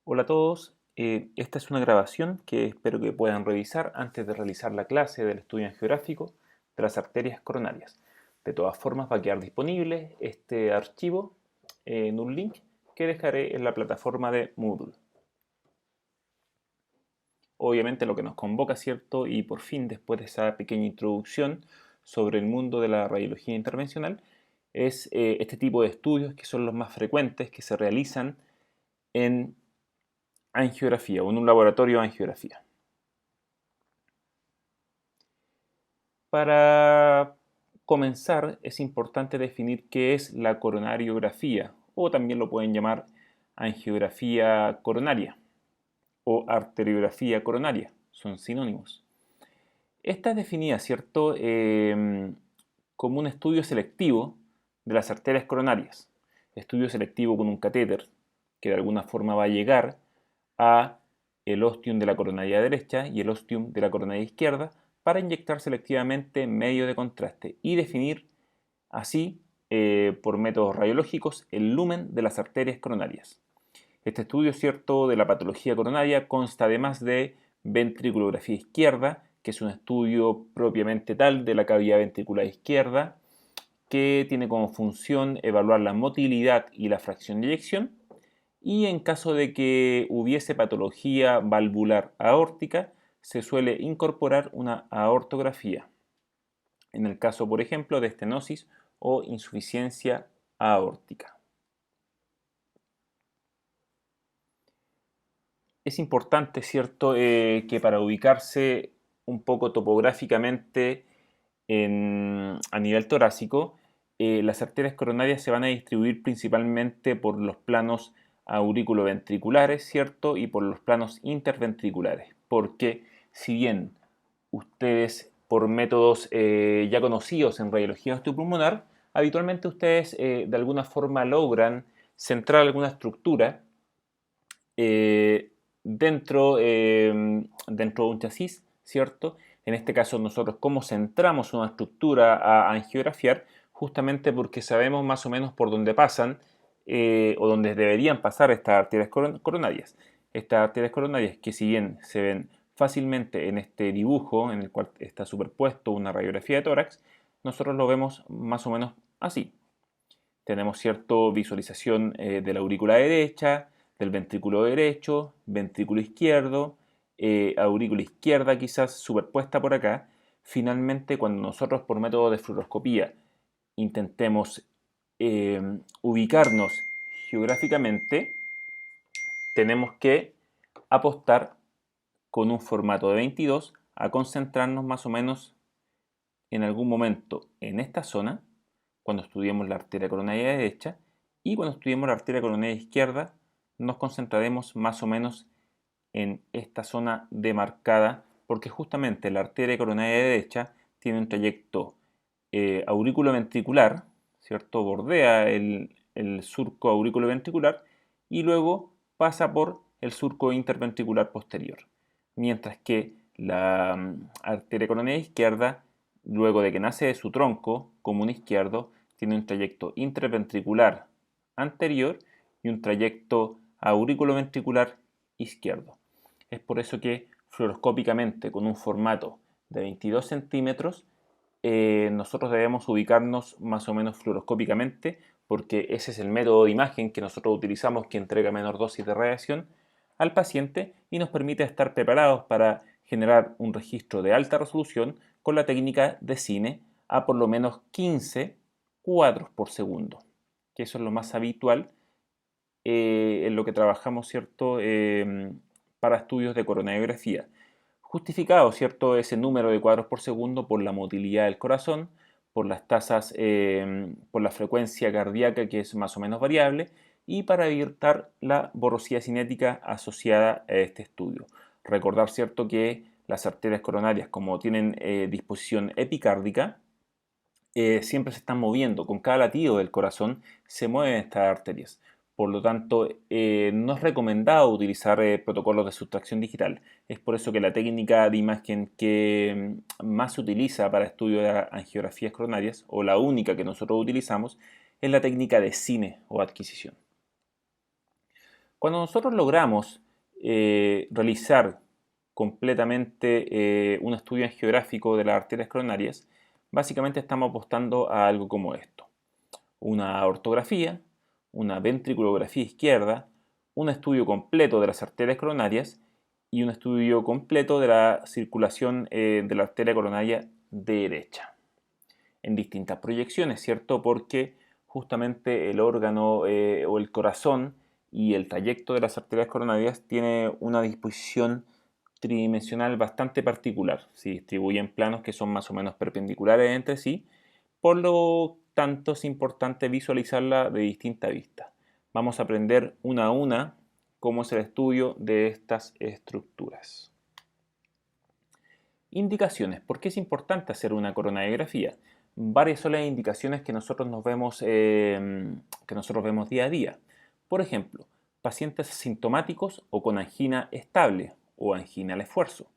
Hola a todos, esta es una grabación que espero que puedan revisar antes de realizar la clase del estudio angiográfico de las arterias coronarias. De todas formas va a quedar disponible este archivo en un link que dejaré en la plataforma de Moodle. Obviamente lo que nos convoca, ¿cierto? Y por fin, después de esa pequeña introducción sobre el mundo de la radiología intervencional, es este tipo de estudios que son los más frecuentes que se realizan en angiografía o en un laboratorio de angiografía. Para comenzar, es importante definir qué es la coronariografía, o también lo pueden llamar angiografía coronaria o arteriografía coronaria, son sinónimos. Esta es definida, ¿cierto?, como un estudio selectivo de las arterias coronarias. Estudio selectivo con un catéter que de alguna forma va a llegar a el ostium de la coronaria derecha y el ostium de la coronaria izquierda para inyectar selectivamente medio de contraste y definir así, por métodos radiológicos, el lumen de las arterias coronarias. Este estudio, cierto, de la patología coronaria consta además de ventriculografía izquierda, que es un estudio propiamente tal de la cavidad ventricular izquierda, que tiene como función evaluar la motilidad y la fracción de eyección, y en caso de que hubiese patología valvular aórtica, se suele incorporar una aortografía, en el caso, por ejemplo, de estenosis o insuficiencia aórtica. Es importante, ¿cierto?, que para ubicarse un poco topográficamente a nivel torácico, las arterias coronarias se van a distribuir principalmente por los planos auriculoventriculares, ¿cierto?, y por los planos interventriculares, porque si bien ustedes por métodos ya conocidos en radiología osteopulmonar, habitualmente ustedes de alguna forma logran centrar alguna estructura eh, dentro de un chasis, ¿cierto? En este caso nosotros cómo centramos una estructura a angiografiar, justamente porque sabemos más o menos por dónde pasan o dónde deberían pasar estas arterias coronarias. Estas arterias coronarias que si bien se ven fácilmente en este dibujo en el cual está superpuesto una radiografía de tórax, nosotros lo vemos más o menos así. Tenemos cierta visualización de la aurícula derecha, del ventrículo derecho, ventrículo izquierdo, aurícula izquierda quizás superpuesta por acá. Finalmente, cuando nosotros por método de fluoroscopía intentemos ubicarnos geográficamente, tenemos que apostar con un formato de 22 a concentrarnos más o menos en algún momento en esta zona, cuando estudiemos la arteria coronaria derecha, y cuando estudiemos la arteria coronaria izquierda, nos concentraremos más o menos en esta zona demarcada, porque justamente la arteria coronaria derecha tiene un trayecto auriculoventricular, ¿cierto? Bordea el surco auriculoventricular y luego pasa por el surco interventricular posterior. Mientras que la arteria coronaria izquierda, luego de que nace de su tronco común izquierdo, tiene un trayecto interventricular anterior y un trayecto auriculoventricular izquierdo. Es por eso que fluoroscópicamente, con un formato de 22 centímetros, nosotros debemos ubicarnos más o menos fluoroscópicamente, porque ese es el método de imagen que nosotros utilizamos que entrega menor dosis de radiación al paciente y nos permite estar preparados para generar un registro de alta resolución con la técnica de cine a por lo menos 15 cuadros por segundo, que eso es lo más habitual en lo que trabajamos, ¿cierto?, para estudios de coronariografía. Justificado, ¿cierto?, ese número de cuadros por segundo por la motilidad del corazón, por las tasas, por la frecuencia cardíaca que es más o menos variable y para evitar la borrosidad cinética asociada a este estudio. Recordar, ¿cierto?, que las arterias coronarias, como tienen disposición epicárdica, siempre se están moviendo. Con cada latido del corazón se mueven estas arterias. Por lo tanto, no es recomendado utilizar protocolos de sustracción digital. Es por eso que la técnica de imagen que más se utiliza para estudio de angiografías coronarias, o la única que nosotros utilizamos, es la técnica de cine o adquisición. Cuando nosotros logramos realizar completamente un estudio angiográfico de las arterias coronarias, básicamente estamos apostando a algo como esto: una aortografía, una ventriculografía izquierda, un estudio completo de las arterias coronarias y un estudio completo de la circulación de la arteria coronaria derecha, en distintas proyecciones, ¿cierto? Porque justamente el órgano o el corazón y el trayecto de las arterias coronarias tiene una disposición tridimensional bastante particular. Se distribuye en planos que son más o menos perpendiculares entre sí, por lo tanto es importante visualizarla de distinta vista. Vamos a aprender una a una cómo es el estudio de estas estructuras. Indicaciones. ¿Por qué es importante hacer una coronariografía? Varias son las indicaciones que nosotros vemos día a día. Por ejemplo, pacientes asintomáticos o con angina estable o angina al esfuerzo.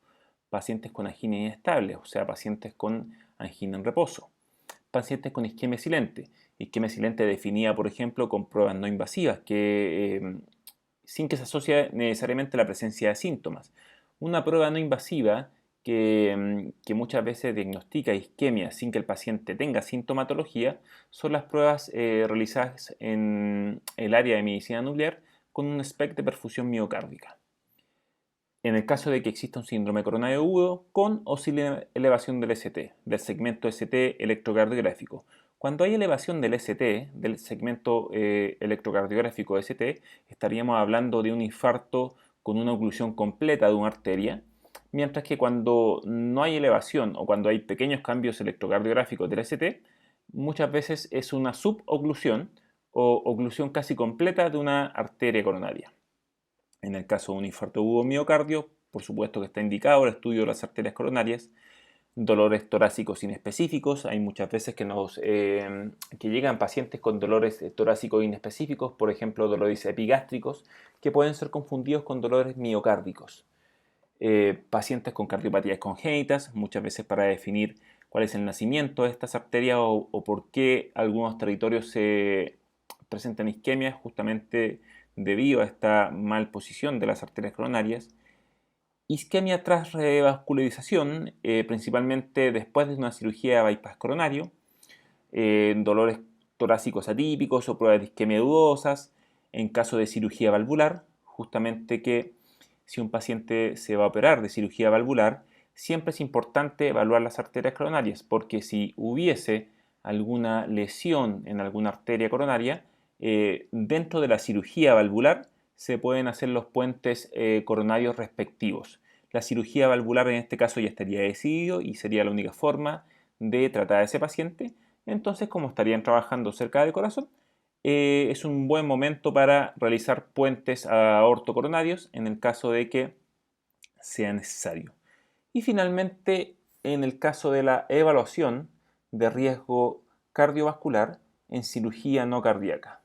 Pacientes con angina inestable, o sea, pacientes con angina en reposo. Pacientes con isquemia silente. Isquemia silente definida, por ejemplo, con pruebas no invasivas, sin que se asocie necesariamente la presencia de síntomas. Una prueba no invasiva que muchas veces diagnostica isquemia sin que el paciente tenga sintomatología son las pruebas realizadas en el área de medicina nuclear con un SPECT de perfusión miocárdica. En el caso de que exista un síndrome coronario agudo con o sin elevación del ST, del segmento ST electrocardiográfico. Cuando hay elevación del ST, del segmento electrocardiográfico ST, estaríamos hablando de un infarto con una oclusión completa de una arteria, mientras que cuando no hay elevación o cuando hay pequeños cambios electrocardiográficos del ST, muchas veces es una suboclusión o oclusión casi completa de una arteria coronaria. En el caso de un infarto agudo miocardio, por supuesto que está indicado el estudio de las arterias coronarias. Dolores torácicos inespecíficos. Hay muchas veces que llegan pacientes con dolores torácicos inespecíficos, por ejemplo, dolores epigástricos, que pueden ser confundidos con dolores miocárdicos. Pacientes con cardiopatías congénitas, muchas veces para definir cuál es el nacimiento de estas arterias o por qué algunos territorios se presentan isquemias justamente debido a esta malposición de las arterias coronarias. Isquemia tras revascularización, principalmente después de una cirugía de bypass coronario, dolores torácicos atípicos o pruebas de isquemia dudosas, en caso de cirugía valvular, justamente que si un paciente se va a operar de cirugía valvular, siempre es importante evaluar las arterias coronarias, porque si hubiese alguna lesión en alguna arteria coronaria, dentro de la cirugía valvular se pueden hacer los puentes coronarios respectivos. La cirugía valvular en este caso ya estaría decidido y sería la única forma de tratar a ese paciente. Entonces, como estarían trabajando cerca del corazón, es un buen momento para realizar puentes aortocoronarios en el caso de que sea necesario. Y finalmente, en el caso de la evaluación de riesgo cardiovascular en cirugía no cardíaca.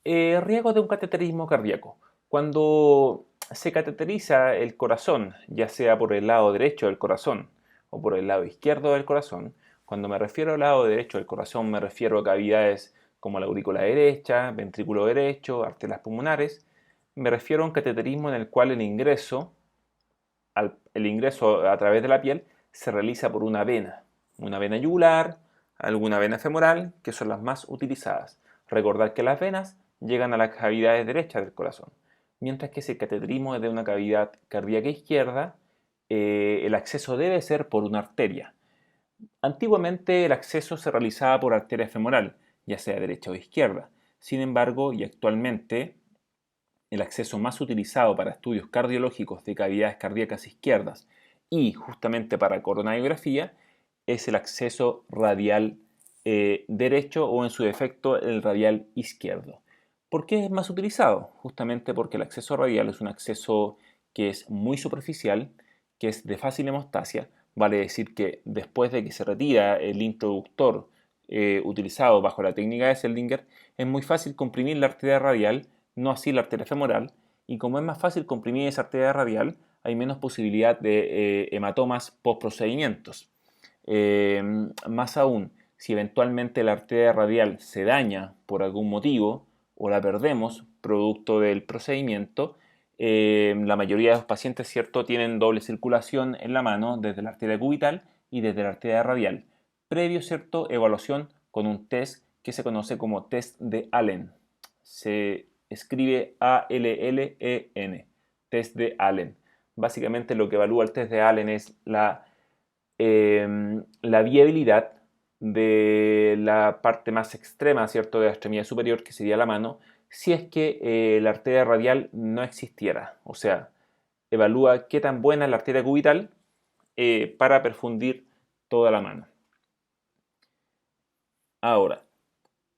Riesgo de un cateterismo cardíaco. Cuando se cateteriza el corazón, ya sea por el lado derecho del corazón o por el lado izquierdo del corazón, cuando me refiero al lado derecho del corazón me refiero a cavidades como la aurícula derecha, ventrículo derecho, arterias pulmonares. Me refiero a un cateterismo en el cual el ingreso a través de la piel se realiza por una vena yugular, alguna vena femoral, que son las más utilizadas. Recordar que las venas llegan a las cavidades derechas del corazón, mientras que si el cateterismo es de una cavidad cardíaca izquierda, el acceso debe ser por una arteria. Antiguamente el acceso se realizaba por arteria femoral, ya sea derecha o izquierda. Sin embargo, y actualmente, el acceso más utilizado para estudios cardiológicos de cavidades cardíacas izquierdas y justamente para coronariografía es el acceso radial derecho o en su defecto el radial izquierdo. ¿Por qué es más utilizado? Justamente porque el acceso radial es un acceso que es muy superficial, que es de fácil hemostasia, vale decir que después de que se retira el introductor utilizado bajo la técnica de Seldinger, es muy fácil comprimir la arteria radial, no así la arteria femoral, y como es más fácil comprimir esa arteria radial, hay menos posibilidad de hematomas post-procedimientos. Más aún, si eventualmente la arteria radial se daña por algún motivo o la perdemos producto del procedimiento, la mayoría de los pacientes, ¿cierto?, tienen doble circulación en la mano desde la arteria cubital y desde la arteria radial, previo, ¿cierto?, evaluación con un test que se conoce como test de Allen. Se escribe A-L-L-E-N, test de Allen. Básicamente lo que evalúa el test de Allen es la viabilidad de la parte más extrema, ¿cierto?, de la extremidad superior, que sería la mano, si es que la arteria radial no existiera. O sea, evalúa qué tan buena es la arteria cubital para perfundir toda la mano. Ahora,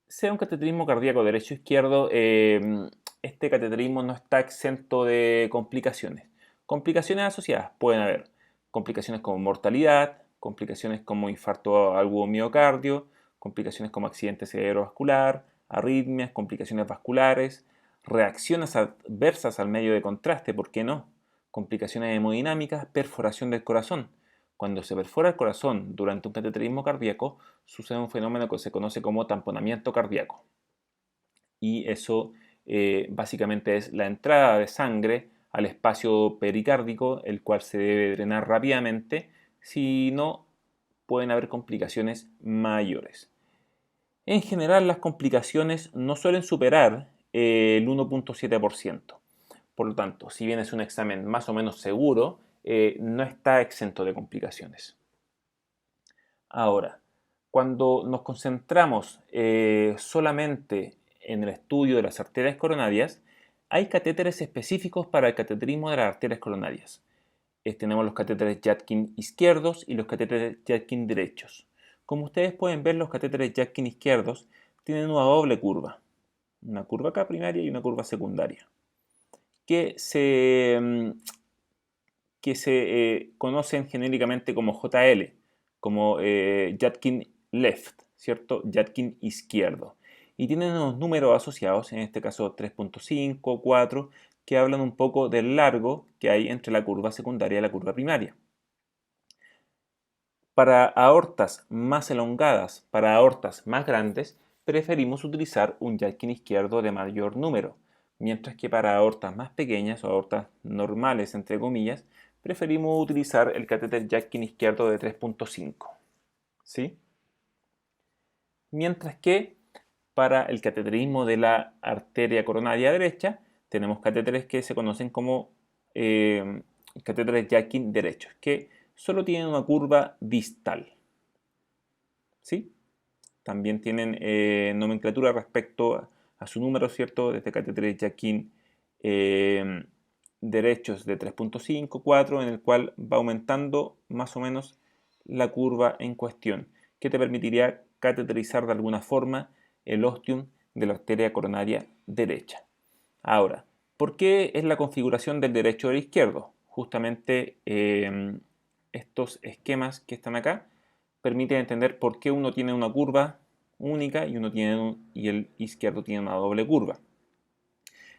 sea un cateterismo cardíaco derecho o izquierdo, este cateterismo no está exento de complicaciones. Complicaciones asociadas pueden haber complicaciones como mortalidad, complicaciones como infarto agudo miocardio, complicaciones como accidente cerebrovascular, arritmias, complicaciones vasculares, reacciones adversas al medio de contraste, ¿por qué no? Complicaciones hemodinámicas, perforación del corazón. Cuando se perfora el corazón durante un cateterismo cardíaco, sucede un fenómeno que se conoce como tamponamiento cardíaco. Y eso básicamente es la entrada de sangre al espacio pericárdico, el cual se debe drenar rápidamente, si no pueden haber complicaciones mayores. En general, las complicaciones no suelen superar el 1.7%. Por lo tanto, si bien es un examen más o menos seguro, no está exento de complicaciones. Ahora, cuando nos concentramos solamente en el estudio de las arterias coronarias, hay catéteres específicos para el cateterismo de las arterias coronarias. Tenemos los catéteres Yadkin izquierdos y los catéteres Yadkin derechos. Como ustedes pueden ver, los catéteres Yadkin izquierdos tienen una doble curva, una curva acá primaria y una curva secundaria, que se conocen genéricamente como JL, como Yadkin left, ¿cierto? Yadkin izquierdo. Y tienen unos números asociados, en este caso 3.5, 4, que hablan un poco del largo que hay entre la curva secundaria y la curva primaria. Para aortas más elongadas, para aortas más grandes, preferimos utilizar un Yadkin izquierdo de mayor número, mientras que para aortas más pequeñas o aortas normales, entre comillas, preferimos utilizar el catéter Yadkin izquierdo de 3.5. ¿Sí? Mientras que para el cateterismo de la arteria coronaria derecha, tenemos catéteres que se conocen como catéteres Yadkin derechos, que solo tienen una curva distal. ¿Sí? También tienen nomenclatura respecto a su número, ¿cierto? Desde catéteres Yadkin derechos de 3.5, 4, en el cual va aumentando más o menos la curva en cuestión, que te permitiría cateterizar de alguna forma el ostium de la arteria coronaria derecha. Ahora, ¿por qué es la configuración del derecho o del izquierdo? Justamente estos esquemas que están acá permiten entender por qué uno tiene una curva única y y el izquierdo tiene una doble curva.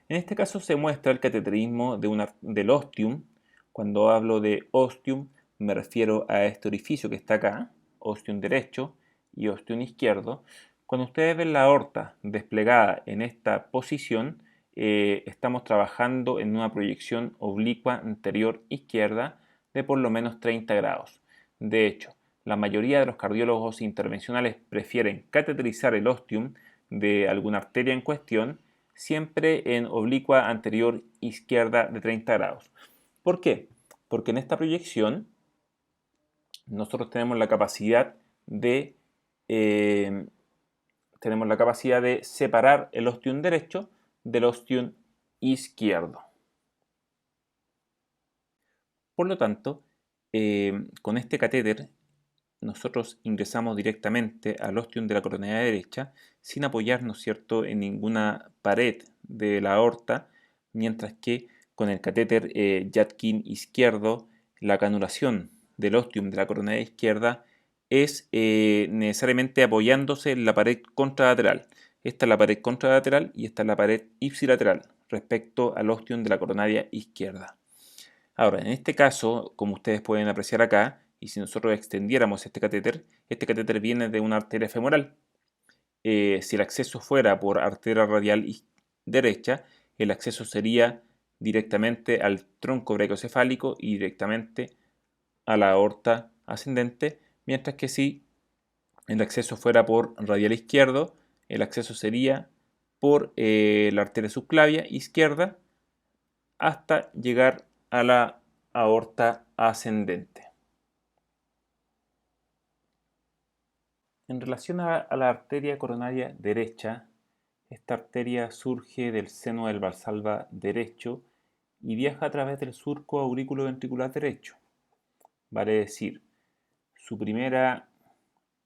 En este caso se muestra el cateterismo del ostium. Cuando hablo de ostium me refiero a este orificio que está acá, ostium derecho y ostium izquierdo. Cuando ustedes ven la aorta desplegada en esta posición, estamos trabajando en una proyección oblicua anterior izquierda de por lo menos 30 grados. De hecho, la mayoría de los cardiólogos intervencionales prefieren cateterizar el ostium de alguna arteria en cuestión siempre en oblicua anterior izquierda de 30 grados. ¿Por qué? Porque en esta proyección nosotros tenemos la capacidad de separar el ostium derecho del ostium izquierdo. Por lo tanto, con este catéter nosotros ingresamos directamente al ostium de la coronaria derecha sin apoyarnos, ¿cierto?, en ninguna pared de la aorta, mientras que con el catéter Yadkin izquierdo la canulación del ostium de la coronaria izquierda es necesariamente apoyándose en la pared contralateral. Esta es la pared contralateral y esta es la pared ipsilateral respecto al ostium de la coronaria izquierda. Ahora, en este caso, como ustedes pueden apreciar acá, y si nosotros extendiéramos este catéter viene de una arteria femoral. Si el acceso fuera por arteria radial derecha, el acceso sería directamente al tronco brachiocefálico y directamente a la aorta ascendente, mientras que si el acceso fuera por radial izquierdo, el acceso sería por la arteria subclavia izquierda hasta llegar a la aorta ascendente. En relación a la arteria coronaria derecha, esta arteria surge del seno del valsalva derecho y viaja a través del surco auriculoventricular derecho. Vale decir,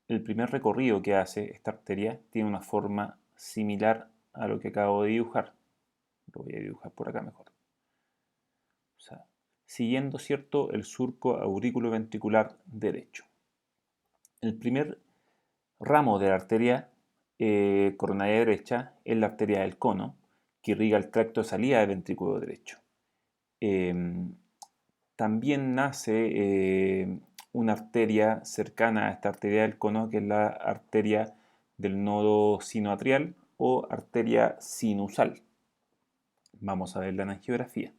el primer recorrido que hace esta arteria tiene una forma similar a lo que acabo de dibujar. Lo voy a dibujar por acá mejor. O sea, siguiendo, ¿cierto?, el surco auriculoventricular derecho. El primer ramo de la arteria coronaria derecha es la arteria del cono, que irriga el tracto de salida del ventrículo derecho. También nace una arteria cercana a esta arteria del cono, que es la arteria del nodo sinoatrial o arteria sinusal. Vamos a verla en angiografía,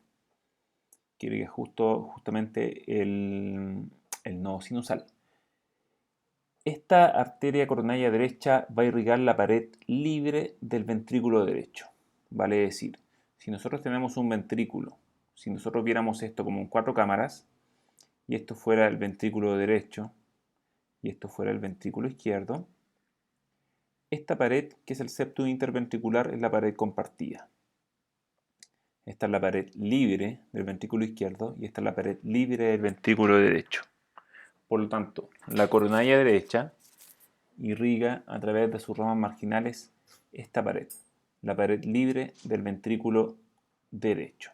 que irriga justamente el nodo sinusal. Esta arteria coronaria derecha va a irrigar la pared libre del ventrículo derecho. Vale decir, si nosotros tenemos un ventrículo, si nosotros viéramos esto como en 4 cámaras, y esto fuera el ventrículo derecho, y esto fuera el ventrículo izquierdo, esta pared, que es el septum interventricular, es la pared compartida. Esta es la pared libre del ventrículo izquierdo, y esta es la pared libre del ventrículo derecho. Por lo tanto, la coronaria derecha irriga a través de sus ramas marginales esta pared, la pared libre del ventrículo derecho.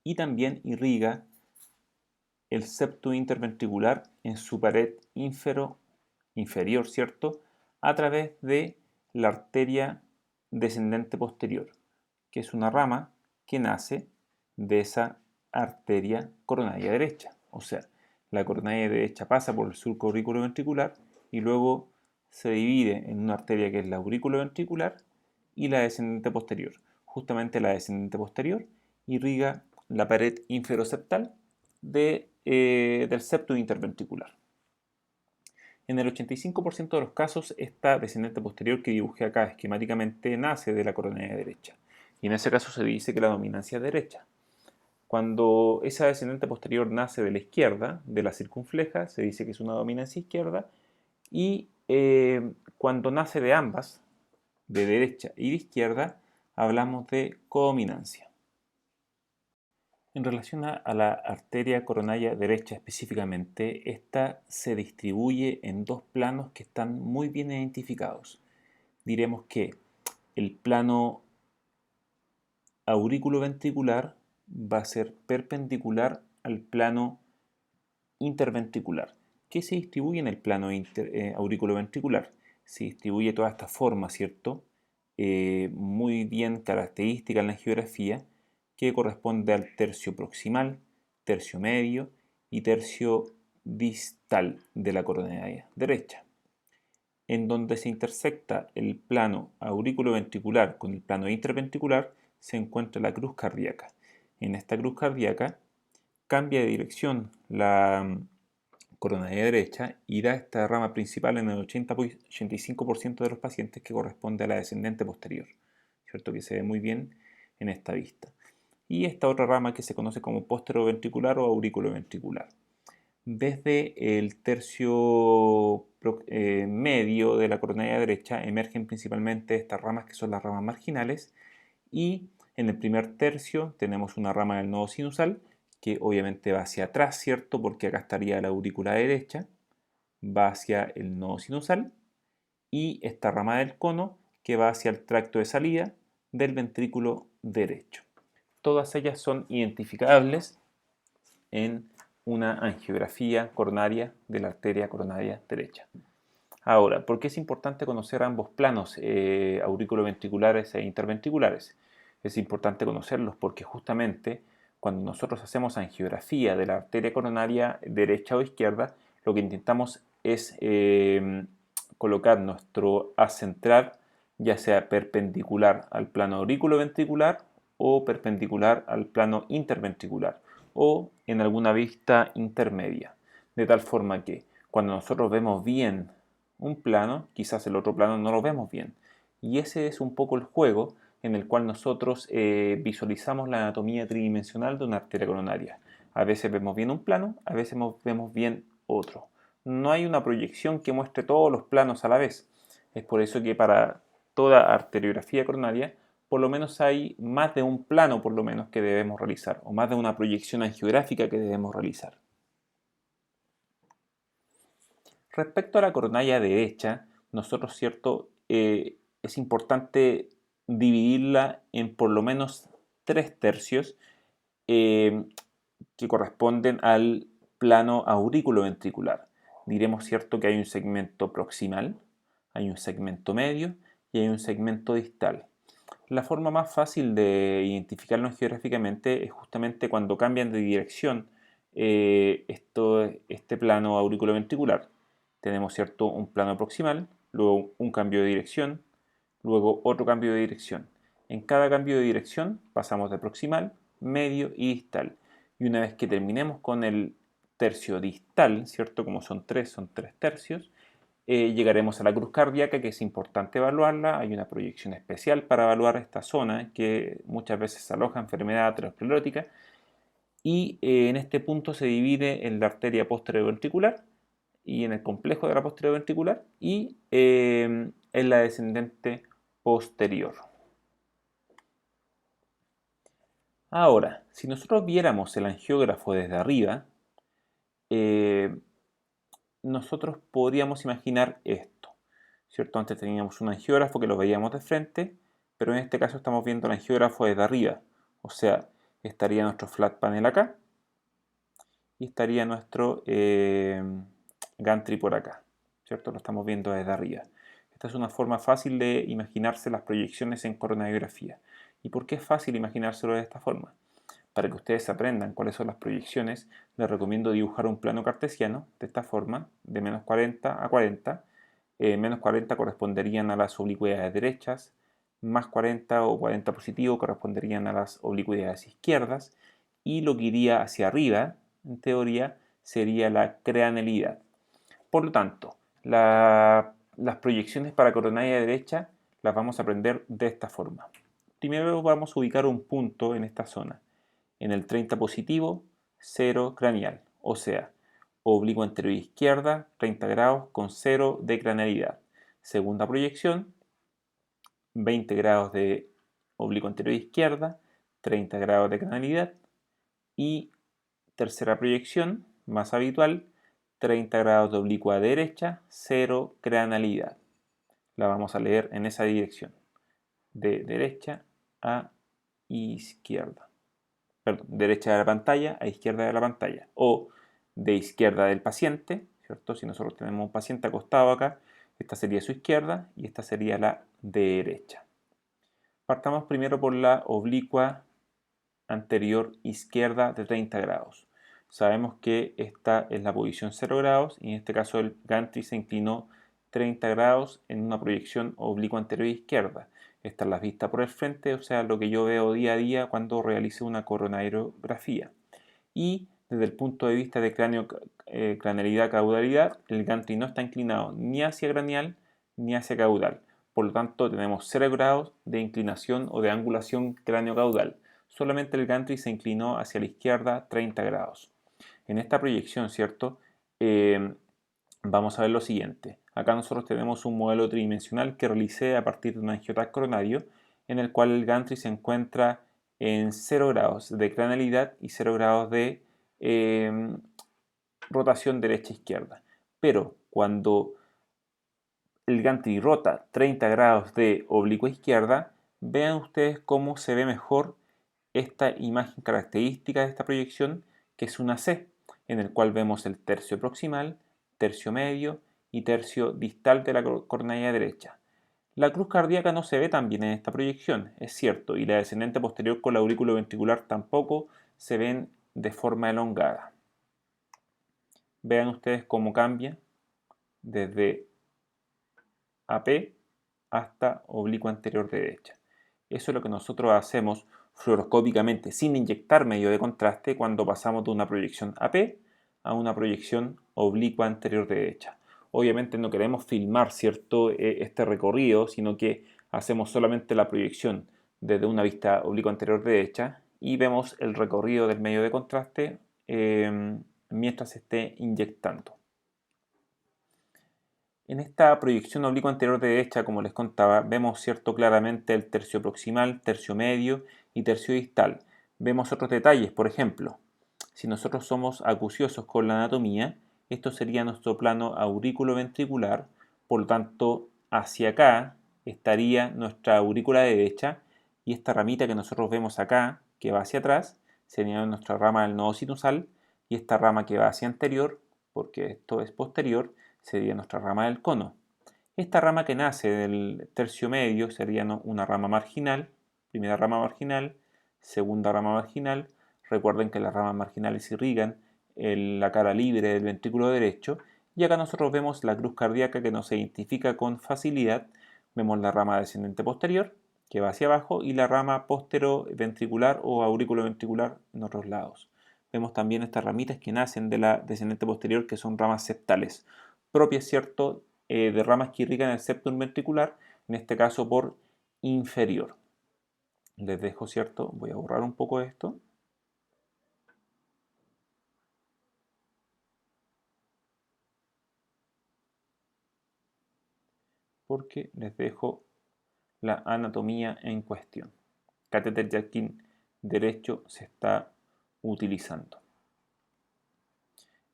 Y también irriga el septum interventricular en su pared inferior, ¿cierto?, a través de la arteria descendente posterior, que es una rama que nace de esa arteria coronaria derecha. O sea, la coronaria derecha pasa por el surco auriculoventricular y luego se divide en una arteria que es la auriculoventricular y la descendente posterior. Justamente la descendente posterior irriga la pared inferoseptal del septum interventricular. En el 85% de los casos, esta descendente posterior que dibujé acá esquemáticamente nace de la coronaria derecha. Y en ese caso se dice que la dominancia es derecha. Cuando esa descendente posterior nace de la izquierda, de la circunfleja, se dice que es una dominancia izquierda. Y cuando nace de ambas, de derecha y de izquierda, hablamos de codominancia. En relación a la arteria coronaria derecha específicamente, esta se distribuye en 2 planos que están muy bien identificados. Diremos que el plano auriculoventricular va a ser perpendicular al plano interventricular. ¿Qué se distribuye en el plano auriculoventricular? Se distribuye toda esta forma, ¿cierto? Muy bien característica en la geografía, que corresponde al tercio proximal, tercio medio y tercio distal de la coronaria derecha, en donde se intersecta el plano auriculoventricular con el plano interventricular, se encuentra la cruz cardíaca. En esta cruz cardíaca cambia de dirección la coronaria derecha y da esta rama principal en el 85% de los pacientes, que corresponde a la descendente posterior, ¿cierto? Que se ve muy bien en esta vista. Y esta otra rama que se conoce como posteroventricular o auriculoventricular. Desde el tercio medio de la coronaria derecha emergen principalmente estas ramas, que son las ramas marginales, y en el primer tercio tenemos una rama del nodo sinusal que obviamente va hacia atrás, ¿cierto? Porque acá estaría la aurícula derecha, va hacia el nodo sinusal, y esta rama del cono que va hacia el tracto de salida del ventrículo derecho. Todas ellas son identificables en una angiografía coronaria de la arteria coronaria derecha. Ahora, ¿por qué es importante conocer ambos planos auriculoventriculares e interventriculares? Es importante conocerlos porque justamente cuando nosotros hacemos angiografía de la arteria coronaria derecha o izquierda, lo que intentamos es colocar nuestro haz central ya sea perpendicular al plano auriculoventricular o perpendicular al plano interventricular o en alguna vista intermedia, de tal forma que cuando nosotros vemos bien un plano, quizás el otro plano no lo vemos bien. Y ese es un poco el juego en el cual nosotros visualizamos la anatomía tridimensional de una arteria coronaria. A veces vemos bien un plano, a veces vemos bien otro. No hay una proyección que muestre todos los planos a la vez. Es por eso que para toda arteriografía coronaria, por lo menos hay más de un plano por lo menos que debemos realizar, o más de una proyección angiográfica que debemos realizar. Respecto a la coronaria derecha, nosotros, cierto, es importante dividirla en por lo menos 3 tercios que corresponden al plano aurículo-ventricular. Diremos, cierto, que hay un segmento proximal, hay un segmento medio y hay un segmento distal. La forma más fácil de identificarlos geográficamente es justamente cuando cambian de dirección este plano auriculoventricular. Tenemos, cierto, un plano proximal, luego un cambio de dirección, luego otro cambio de dirección. En cada cambio de dirección pasamos de proximal, medio y distal. Y una vez que terminemos con el tercio distal, ¿cierto? Como son 3 tercios, llegaremos a la cruz cardíaca, que es importante evaluarla. Hay una proyección especial para evaluar esta zona que muchas veces aloja enfermedad aterosclerótica. Y en este punto se divide en la arteria posterior-ventricular y en el complejo de la posterior-ventricular y en la descendente posterior. Ahora, si nosotros viéramos el angiógrafo desde arriba, nosotros podríamos imaginar esto, ¿cierto? Antes teníamos un angiógrafo que lo veíamos de frente, pero en este caso estamos viendo el angiógrafo desde arriba, o sea, estaría nuestro flat panel acá y estaría nuestro gantry por acá, ¿cierto? Lo estamos viendo desde arriba. Esta es una forma fácil de imaginarse las proyecciones en coronariografía. ¿Y por qué es fácil imaginárselo de esta forma? Para que ustedes aprendan cuáles son las proyecciones, les recomiendo dibujar un plano cartesiano de esta forma, de menos 40 a 40. Menos 40 corresponderían a las oblicuidades derechas, más 40 o 40 positivo corresponderían a las oblicuidades izquierdas, y lo que iría hacia arriba, en teoría, sería la cranealidad. Por lo tanto, las proyecciones para coronaria derecha las vamos a aprender de esta forma. Primero vamos a ubicar un punto en esta zona. En el 30 positivo, 0 craneal, o sea, oblicuo anterior izquierda, 30 grados con 0 de cranealidad. Segunda proyección, 20 grados de oblicuo anterior izquierda, 30 grados de cranealidad. Y tercera proyección, más habitual, 30 grados de oblicua derecha, 0 cranealidad. La vamos a leer en esa dirección, de derecha a izquierda. Perdón, derecha de la pantalla a izquierda de la pantalla, o de izquierda del paciente, ¿cierto? Si nosotros tenemos un paciente acostado acá, esta sería su izquierda y esta sería la derecha. Partamos primero por la oblicua anterior izquierda de 30 grados. Sabemos que esta es la posición 0 grados y en este caso el gantry se inclinó 30 grados en una proyección oblicua anterior izquierda. Esta es la vista por el frente, o sea, lo que yo veo día a día cuando realice una coronariografía. Y desde el punto de vista de cranealidad, caudalidad, el gantry no está inclinado ni hacia craneal ni hacia caudal. Por lo tanto, tenemos 0 grados de inclinación o de angulación cráneo-caudal. Solamente el gantry se inclinó hacia la izquierda 30 grados. En esta proyección, ¿cierto? Vamos a ver lo siguiente. Acá nosotros tenemos un modelo tridimensional que realicé a partir de un angiotac coronario, en el cual el gantry se encuentra en 0 grados de cranealidad y 0 grados de rotación derecha-izquierda. Pero cuando el gantry rota 30 grados de oblicua izquierda, vean ustedes cómo se ve mejor esta imagen característica de esta proyección, que es una C, en el cual vemos el tercio proximal, tercio medio y tercio distal de la coronaria derecha. La cruz cardíaca no se ve tan bien en esta proyección, es cierto, y la descendente posterior con la aurículo ventricular tampoco se ven de forma elongada. Vean ustedes cómo cambia desde AP hasta oblicua anterior derecha. Eso es lo que nosotros hacemos fluoroscópicamente sin inyectar medio de contraste cuando pasamos de una proyección AP a una proyección oblicua anterior derecha. Obviamente no queremos filmar, ¿cierto?, este recorrido, sino que hacemos solamente la proyección desde una vista oblicua anterior derecha y vemos el recorrido del medio de contraste mientras se esté inyectando. En esta proyección oblicua anterior derecha, como les contaba, vemos, ¿cierto?, claramente el tercio proximal, tercio medio y tercio distal. Vemos otros detalles, por ejemplo, si nosotros somos acuciosos con la anatomía, esto sería nuestro plano aurículo-ventricular, por lo tanto, hacia acá estaría nuestra aurícula derecha y esta ramita que nosotros vemos acá, que va hacia atrás, sería nuestra rama del nodo sinusal y esta rama que va hacia anterior, porque esto es posterior, sería nuestra rama del cono. Esta rama que nace del tercio medio sería una rama marginal, primera rama marginal, segunda rama marginal. Recuerden que las ramas marginales irrigan la cara libre del ventrículo derecho. Y acá nosotros vemos la cruz cardíaca que nos identifica con facilidad. Vemos la rama descendente posterior, que va hacia abajo, y la rama ventricular o aurículo-ventricular en otros lados. Vemos también estas ramitas que nacen de la descendente posterior, que son ramas septales, propias, ¿cierto?, de ramas que irrigan el septum ventricular, en este caso por inferior. Les dejo, ¿cierto? Voy a borrar un poco esto. Porque les dejo la anatomía en cuestión. Catéter Jacquin derecho se está utilizando.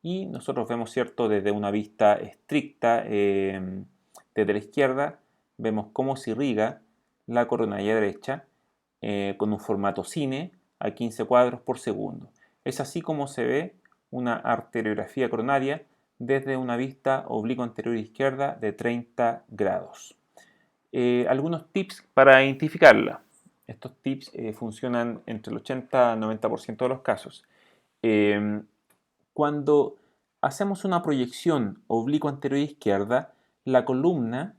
Y nosotros vemos, ¿cierto?, desde una vista estricta, desde la izquierda, vemos cómo se irriga la coronaria derecha con un formato cine a 15 cuadros por segundo. Es así como se ve una arteriografía coronaria desde una vista oblicua anterior izquierda de 30 grados. Algunos tips para identificarla. Estos tips funcionan entre el 80 y 90% de los casos. Cuando hacemos una proyección oblicua anterior izquierda, la columna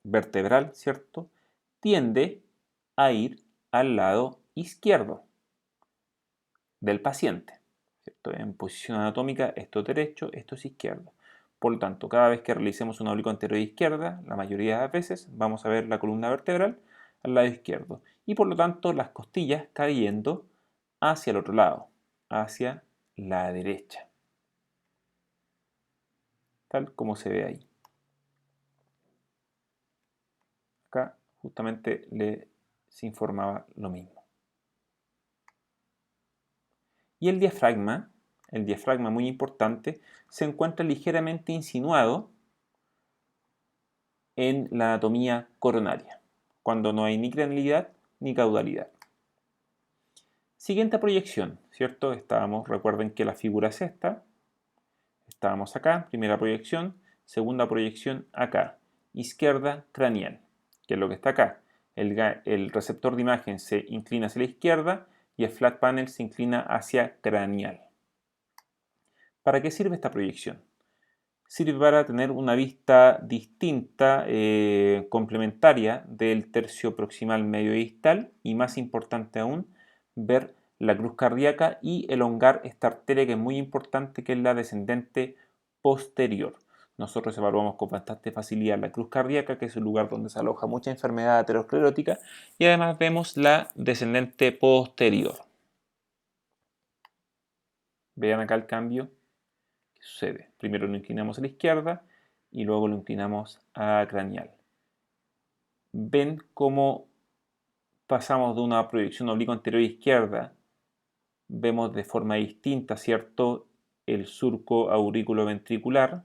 vertebral, ¿cierto?, tiende a ir al lado izquierdo del paciente, ¿cierto? En posición anatómica, esto es derecho, esto es izquierdo. Por lo tanto, cada vez que realicemos una oblicua anterior izquierda, la mayoría de las veces vamos a ver la columna vertebral al lado izquierdo y por lo tanto las costillas cayendo hacia el otro lado, hacia la derecha, tal como se ve ahí. Acá justamente les informaba lo mismo. Y el diafragma muy importante, se encuentra ligeramente insinuado en la anatomía coronaria, cuando no hay ni cranealidad ni caudalidad. Siguiente proyección, ¿cierto? Recuerden que la figura es esta. Estábamos acá, primera proyección, segunda proyección acá, izquierda craneal, que es lo que está acá. El receptor de imagen se inclina hacia la izquierda y el flat panel se inclina hacia craneal. ¿Para qué sirve esta proyección? Sirve para tener una vista distinta, complementaria del tercio proximal medio distal y, más importante aún, ver la cruz cardíaca y elongar esta arteria que es muy importante, que es la descendente posterior. Nosotros evaluamos con bastante facilidad la cruz cardíaca, que es el lugar donde se aloja mucha enfermedad aterosclerótica, y además vemos la descendente posterior. Vean acá el cambio que sucede. Primero lo inclinamos a la izquierda y luego lo inclinamos a craneal. Ven cómo pasamos de una proyección oblicua anterior izquierda, vemos de forma distinta, ¿cierto?, el surco aurículo-ventricular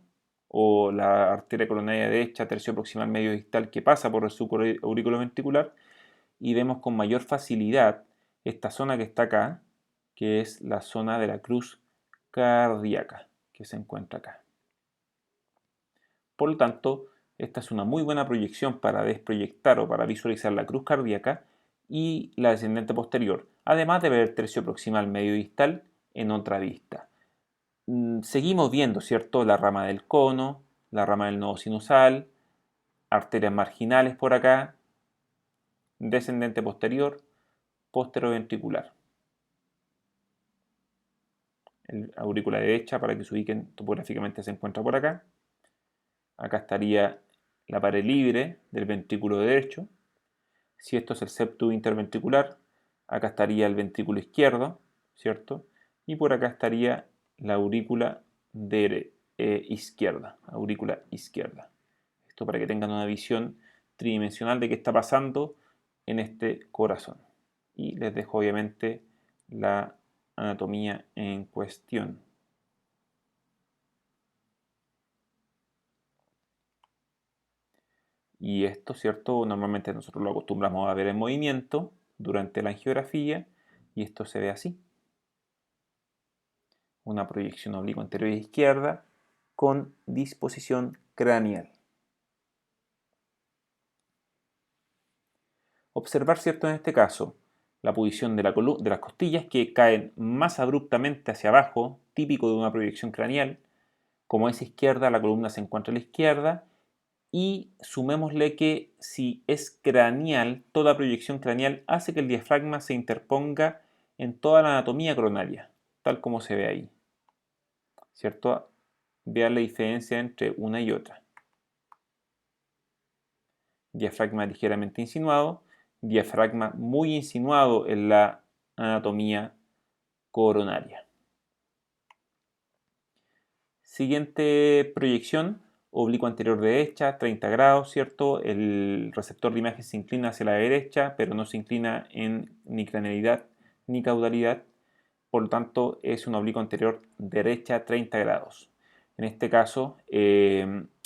o la arteria coronaria derecha, tercio proximal medio distal, que pasa por el surco aurículo-ventricular, y vemos con mayor facilidad esta zona que está acá, que es la zona de la cruz cardíaca, que se encuentra acá. Por lo tanto, esta es una muy buena proyección para desproyectar o para visualizar la cruz cardíaca y la descendente posterior, además de ver el tercio proximal medio distal en otra vista. Seguimos viendo, ¿cierto?, la rama del cono, la rama del nodo sinusal, arterias marginales por acá, descendente posterior, posteroventricular. El aurícula derecha, para que se ubiquen topográficamente, se encuentra por acá. Acá estaría la pared libre del ventrículo derecho. Si esto es el septum interventricular, acá estaría el ventrículo izquierdo, ¿cierto? Y por acá estaría la aurícula izquierda, aurícula izquierda. Esto para que tengan una visión tridimensional de qué está pasando en este corazón. Y les dejo obviamente la anatomía en cuestión. Y esto, ¿cierto? Normalmente nosotros lo acostumbramos a ver en movimiento durante la angiografía y esto se ve así. Una proyección oblicua anterior izquierda con disposición craneal. Observar, ¿cierto? En este caso, la posición de las costillas que caen más abruptamente hacia abajo, típico de una proyección craneal. Como es izquierda, la columna se encuentra a la izquierda. Y sumémosle que si es craneal, toda proyección craneal hace que el diafragma se interponga en toda la anatomía coronaria, tal como se ve ahí. ¿Cierto? Vean la diferencia entre una y otra. Diafragma ligeramente insinuado, diafragma muy insinuado en la anatomía coronaria. Siguiente proyección, oblicuo anterior derecha, 30 grados, ¿cierto? El receptor de imagen se inclina hacia la derecha, pero no se inclina en ni cranealidad ni caudalidad. Por lo tanto, es un oblicuo anterior derecha, 30 grados. En este caso,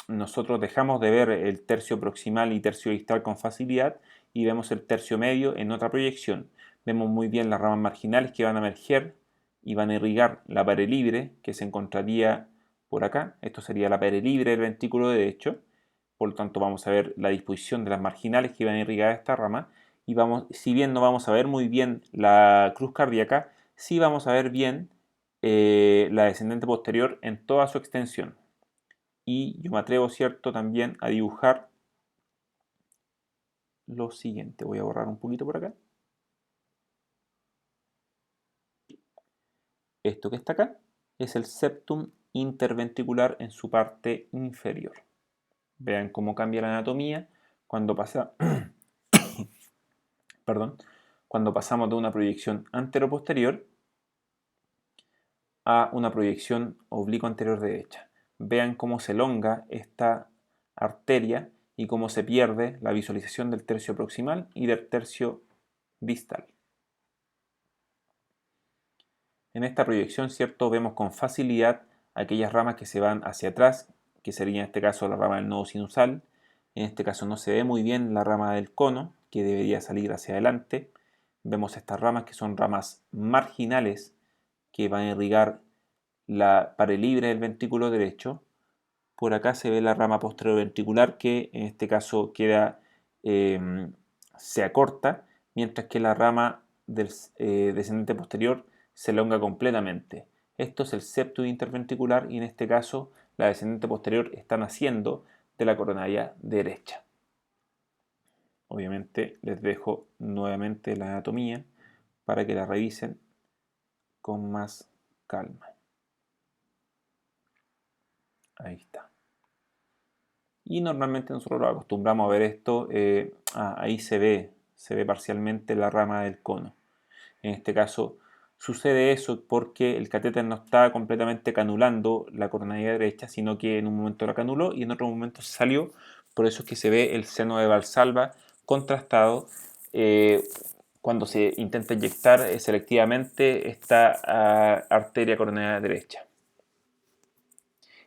nosotros dejamos de ver el tercio proximal y tercio distal con facilidad y vemos el tercio medio en otra proyección. Vemos muy bien las ramas marginales que van a emerger y van a irrigar la pared libre que se encontraría por acá. Esto sería la pared libre del ventrículo derecho. Por lo tanto, vamos a ver la disposición de las marginales que van a irrigar esta rama. Y vamos, si bien no vamos a ver muy bien la cruz cardíaca, sí vamos a ver bien la descendente posterior en toda su extensión. Y yo me atrevo, ¿cierto?, también a dibujar lo siguiente. Voy a borrar un poquito por acá. Esto que está acá es el septum interventricular en su parte inferior. Vean cómo cambia la anatomía cuando cuando pasamos de una proyección anteroposterior a una proyección oblicuo anterior derecha. Vean cómo se elonga esta arteria y cómo se pierde la visualización del tercio proximal y del tercio distal. En esta proyección, ¿cierto?, vemos con facilidad aquellas ramas que se van hacia atrás, que sería en este caso la rama del nodo sinusal. En este caso no se ve muy bien la rama del cono, que debería salir hacia adelante. Vemos estas ramas que son ramas marginales que van a irrigar la pared libre del ventrículo derecho. Por acá se ve la rama posteroventricular que en este caso se acorta, mientras que la rama del descendente posterior se elonga completamente. Esto es el septum interventricular y en este caso la descendente posterior está naciendo de la coronaria derecha. Obviamente les dejo nuevamente la anatomía para que la revisen con más calma. Ahí está. Y normalmente nosotros lo acostumbramos a ver esto, ahí se ve parcialmente la rama del cono. En este caso sucede eso porque el catéter no está completamente canulando la coronaria derecha, sino que en un momento la canuló y en otro momento se salió. Por eso es que se ve el seno de Valsalva contrastado cuando se intenta inyectar selectivamente esta arteria coronaria derecha.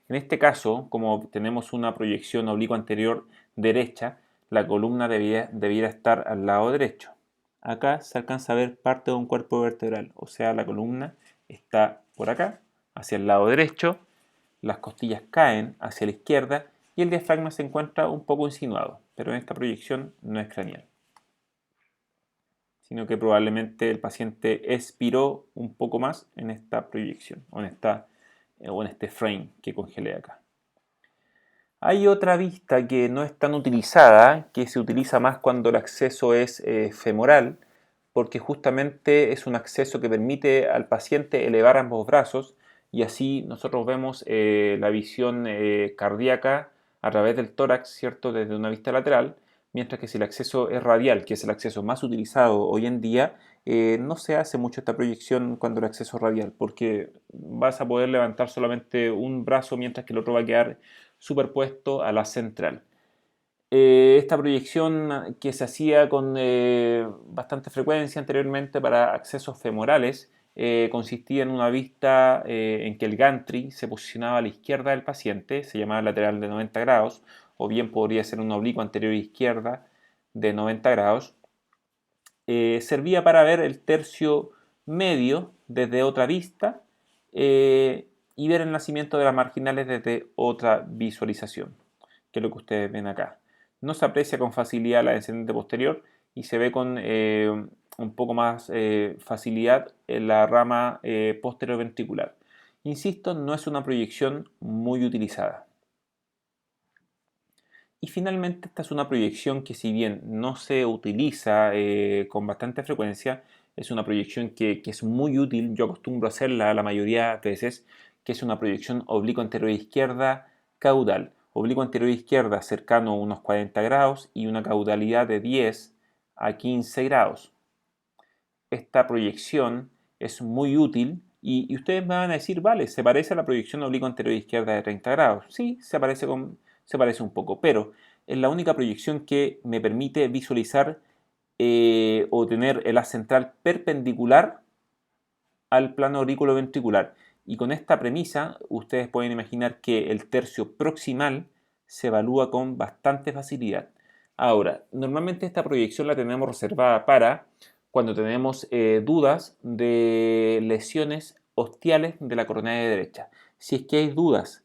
En este caso, como tenemos una proyección oblicua anterior derecha, la columna debiera estar al lado derecho. Acá se alcanza a ver parte de un cuerpo vertebral, o sea, la columna está por acá, hacia el lado derecho, las costillas caen hacia la izquierda y el diafragma se encuentra un poco insinuado, pero en esta proyección no es craneal, sino que probablemente el paciente expiró un poco más en esta proyección, o en este frame que congelé acá. Hay otra vista que no es tan utilizada, que se utiliza más cuando el acceso es femoral, porque justamente es un acceso que permite al paciente elevar ambos brazos y así nosotros vemos la visión cardíaca a través del tórax, ¿cierto? Desde una vista lateral, mientras que si el acceso es radial, que es el acceso más utilizado hoy en día, no se hace mucho esta proyección cuando el acceso es radial, porque vas a poder levantar solamente un brazo mientras que el otro va a quedar superpuesto a la central. Esta proyección que se hacía con bastante frecuencia anteriormente para accesos femorales consistía en una vista en que el gantry se posicionaba a la izquierda del paciente, se llamaba lateral de 90 grados, o bien podría ser un oblicuo anterior izquierda de 90 grados. Servía para ver el tercio medio desde otra vista y ver el nacimiento de las marginales desde otra visualización, que es lo que ustedes ven acá. No se aprecia con facilidad la descendente posterior y se ve con un poco más facilidad en la rama posterior ventricular. Insisto, no es una proyección muy utilizada. Y finalmente esta es una proyección que si bien no se utiliza con bastante frecuencia, es una proyección que es muy útil, yo acostumbro a hacerla la mayoría de veces, que es una proyección oblicuo anterior izquierda caudal. Oblicuo anterior izquierda cercano a unos 40 grados y una caudalidad de 10 a 15 grados. Esta proyección es muy útil y ustedes me van a decir, vale, ¿se parece a la proyección oblicuo anterior izquierda de 30 grados? Sí, se parece un poco, pero es la única proyección que me permite visualizar o tener el haz central perpendicular al plano auriculoventricular. Y con esta premisa, ustedes pueden imaginar que el tercio proximal se evalúa con bastante facilidad. Ahora, normalmente esta proyección la tenemos reservada para cuando tenemos dudas de lesiones ostiales de la coronaria derecha. Si es que hay dudas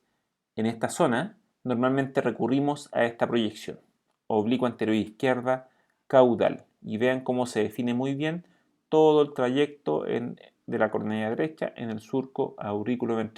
en esta zona, normalmente recurrimos a esta proyección, oblicuo anterior izquierda caudal. Y vean cómo se define muy bien todo el trayecto de la coronaria derecha en el surco auriculoventricular.